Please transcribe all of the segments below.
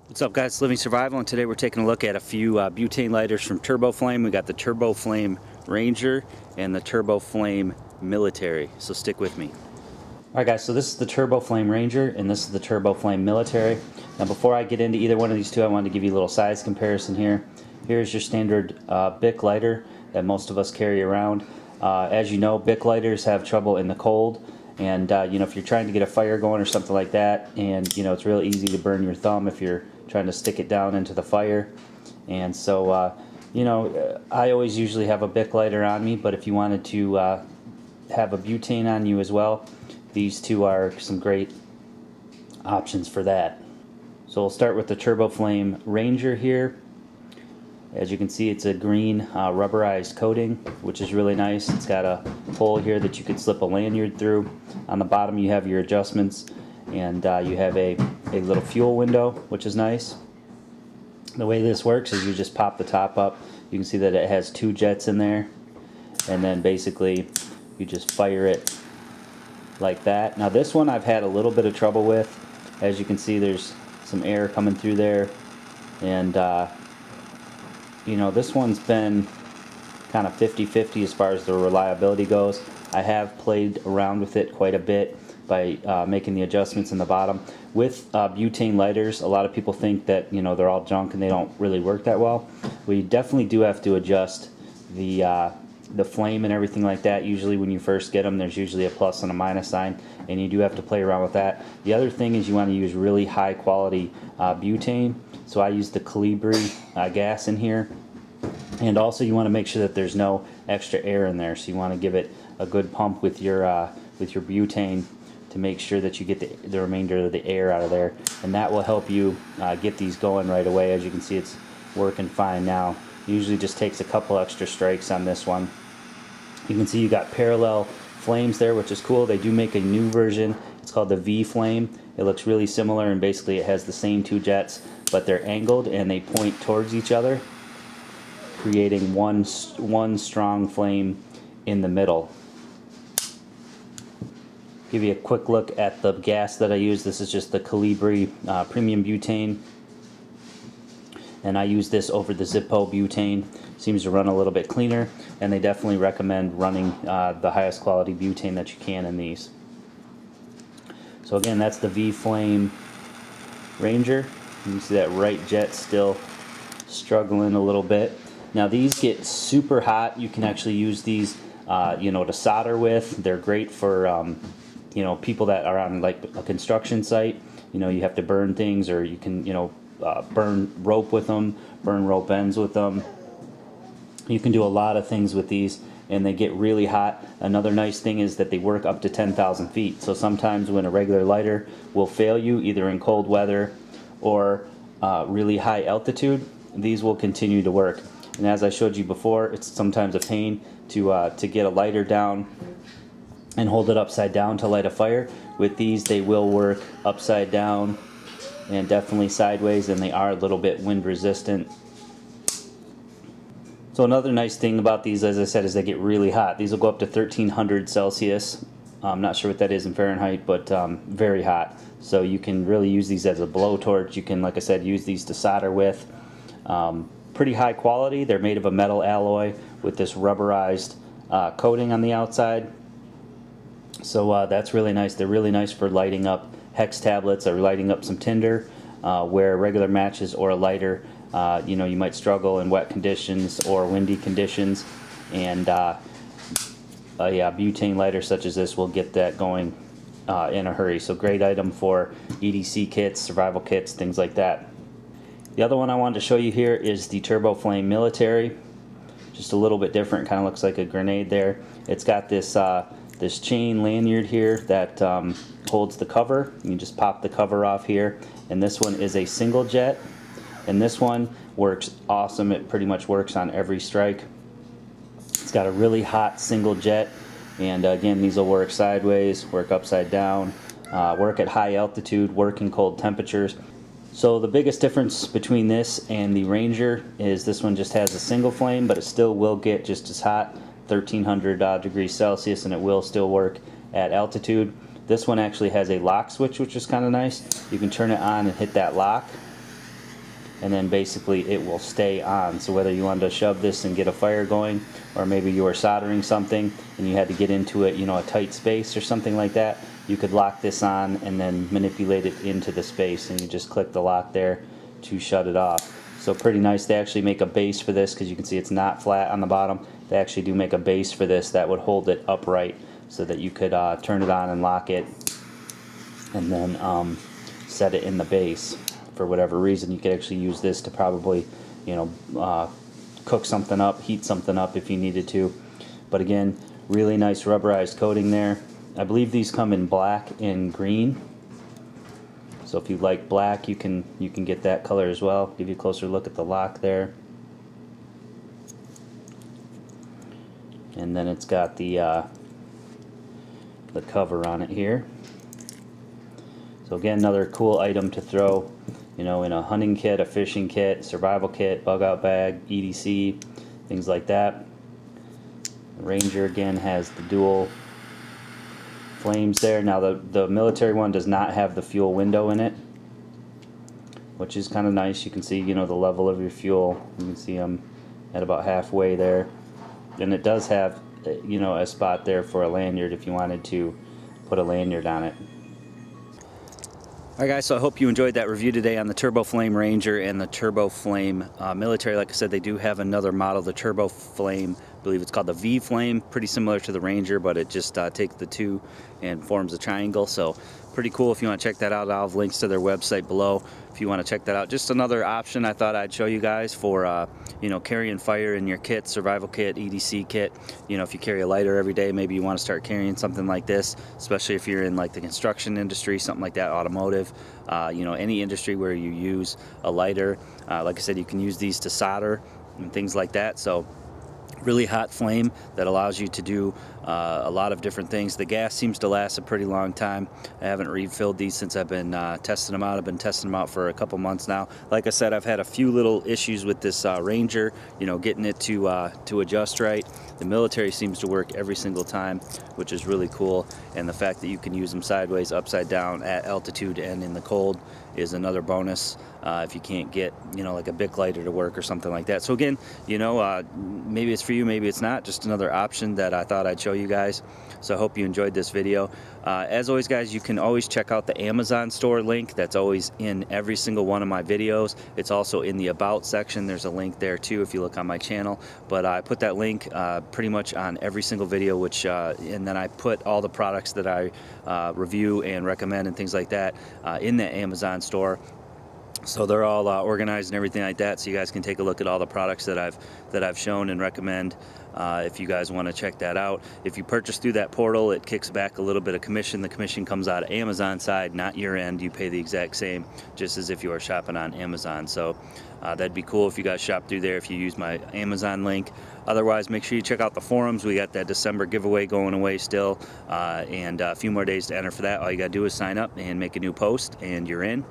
What's up, guys? It's Living Survival, and today we're taking a look at a few butane lighters from TurboFlame. We got the TurboFlame Ranger and the TurboFlame Military, so stick with me. Alright guys, so this is the TurboFlame Ranger and this is the TurboFlame Military. Now before I get into either one of these two, I wanted to give you a little size comparison here. Here's your standard Bic lighter that most of us carry around. As you know, Bic lighters have trouble in the cold, and you know, if you're trying to get a fire going or something like that, and you know, it's real easy to burn your thumb if you're trying to stick it down into the fire. And so you know, I always usually have a Bic lighter on me, but if you wanted to have a butane on you as well, these two are some great options for that. So we'll start with the TurboFlame Ranger here. As you can see, it's a green rubberized coating, which is really nice. It's got a hole here that you could slip a lanyard through. On the bottom you have your adjustments, and you have a little fuel window, which is nice. The way this works is you just pop the top up. You can see that it has two jets in there, and then basically you just fire it like that. Now this one I've had a little bit of trouble with. As you can see, there's some air coming through there, and you know, this one's been kind of 50-50 as far as the reliability goes. I have played around with it quite a bit by making the adjustments in the bottom. With butane lighters, a lot of people think that, you know, they're all junk and they don't really work that well. We definitely do have to adjust the flame and everything like that. Usually when you first get them, there's usually a plus and a minus sign, and you do have to play around with that. The other thing is you want to use really high quality butane. So I use the Calibri gas in here, and also you want to make sure that there's no extra air in there. So you want to give it a good pump with your butane to make sure that you get the remainder of the air out of there, and that will help you get these going right away. As you can see, it's working fine now. Usually just takes a couple extra strikes on this one. You can see you got parallel flames there, which is cool. They do make a new version. It's called the V flame. It looks really similar, and basically it has the same two jets, but they're angled and they point towards each other, creating one strong flame in the middle. Give you a quick look at the gas that I use. This is just the Calibri premium butane, and I use this over the Zippo butane. Seems to run a little bit cleaner, and they definitely recommend running the highest quality butane that you can in these. So again, that's the V Flame Ranger. You can see that right jet still struggling a little bit. Now these get super hot. You can actually use these you know, to solder with. They're great for you know, people that are on like a construction site. You know, you have to burn things, or you can, you know, burn rope with them, burn rope ends with them. You can do a lot of things with these, and they get really hot. Another nice thing is that they work up to 10,000 feet. So sometimes when a regular lighter will fail you, either in cold weather or really high altitude, these will continue to work. And as I showed you before, it's sometimes a pain to get a lighter down and hold it upside down to light a fire. With these, they will work upside down and definitely sideways, and they are a little bit wind resistant. So another nice thing about these, as I said, is they get really hot. These will go up to 1300 Celsius. I'm not sure what that is in Fahrenheit, but very hot. So you can really use these as a blowtorch. You can, like I said, use these to solder with. Pretty high quality. They're made of a metal alloy with this rubberized coating on the outside. So that's really nice. They're really nice for lighting up hex tablets or lighting up some tinder, where regular matches or a lighter, you know, you might struggle in wet conditions or windy conditions, and yeah, butane lighter such as this will get that going in a hurry. So great item for EDC kits, survival kits, things like that. The other one I wanted to show you here is the TurboFlame Military. Just a little bit different, kind of looks like a grenade there. It's got this this chain lanyard here that holds the cover. You can just pop the cover off here, and this one is a single jet, and this one works awesome. It pretty much works on every strike. It's got a really hot single jet, and again, these will work sideways, work upside down, work at high altitude, work in cold temperatures. So the biggest difference between this and the Ranger is this one just has a single flame, but it still will get just as hot, 1300 degrees Celsius, and it will still work at altitude. This one actually has a lock switch, which is kind of nice. You can turn it on and hit that lock, and then basically it will stay on. So whether you wanted to shove this and get a fire going, or maybe you were soldering something and you had to get into it, you know, a tight space or something like that, you could lock this on and then manipulate it into the space, and you just click the lock there to shut it off. So pretty nice. They actually make a base for this, because you can see it's not flat on the bottom. They actually do make a base for this that would hold it upright, so that you could turn it on and lock it, and then set it in the base. For whatever reason, you could actually use this to probably, you know, cook something up, heat something up if you needed to. But again, really nice rubberized coating there. I believe these come in black and green. So if you like black, you can get that color as well. Give you a closer look at the lock there. And then it's got the cover on it here. So again, another cool item to throw, you know, in a hunting kit, a fishing kit, survival kit, bug out bag, EDC, things like that. The Ranger again has the dual flames there. Now the military one does not have the fuel window in it, which is kind of nice. You can see, you know, the level of your fuel. You can see I'm at about halfway there, and it does have, you know, a spot there for a lanyard if you wanted to put a lanyard on it. Alright guys, so I hope you enjoyed that review today on the TurboFlame Ranger and the TurboFlame Military. Like I said, they do have another model, the TurboFlame, I believe it's called the V-Flame, pretty similar to the Ranger, but it just takes the two and forms a triangle. So pretty cool. If you want to check that out, I'll have links to their website below if you want to check that out. Just another option I thought I'd show you guys for you know, carrying fire in your kit, survival kit, EDC kit. You know, if you carry a lighter every day, maybe you want to start carrying something like this, especially if you're in like the construction industry, something like that, automotive, you know, any industry where you use a lighter. Like I said, you can use these to solder and things like that. So really hot flame that allows you to do a lot of different things. The gas seems to last a pretty long time. I haven't refilled these since I've been testing them out. I've been testing them out for a couple months now. Like I said, I've had a few little issues with this Ranger, you know, getting it to adjust right. The Military seems to work every single time, which is really cool. And the fact that you can use them sideways, upside down, at altitude, and in the cold is another bonus if you can't get, you know, like a Bic lighter to work or something like that. So again, you know, maybe it's for you, maybe it's not. Just another option that I thought I'd show you guys. So I hope you enjoyed this video. As always guys, you can always check out the Amazon store link. That's always in every single one of my videos. It's also in the About section. There's a link there too if you look on my channel. But I put that link pretty much on every single video, which and then I put all the products that I review and recommend and things like that in the Amazon store. So they're all organized and everything like that, so you guys can take a look at all the products that I've shown and recommend if you guys want to check that out. If you purchase through that portal, it kicks back a little bit of commission. The commission comes out of Amazon side, not your end. You pay the exact same, just as if you were shopping on Amazon. So that'd be cool if you guys shop through there if you use my Amazon link. Otherwise, make sure you check out the forums. We got that December giveaway going away still, and a few more days to enter for that. All you gotta do is sign up and make a new post, and you're in.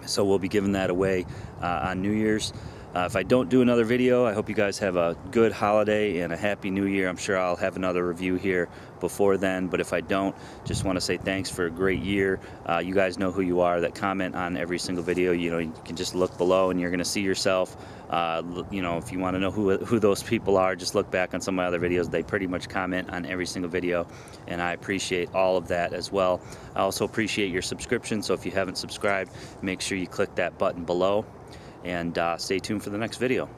So we'll be giving that away on New Year's. If I don't do another video, I hope you guys have a good holiday and a happy new year. I'm sure I'll have another review here before then, but if I don't, just want to say thanks for a great year. You guys know who you are that comment on every single video. You know, you can just look below and you're going to see yourself. You know, if you want to know who those people are, just look back on some of my other videos. They pretty much comment on every single video, and I appreciate all of that as well. I also appreciate your subscription, so if you haven't subscribed, make sure you click that button below, and stay tuned for the next video.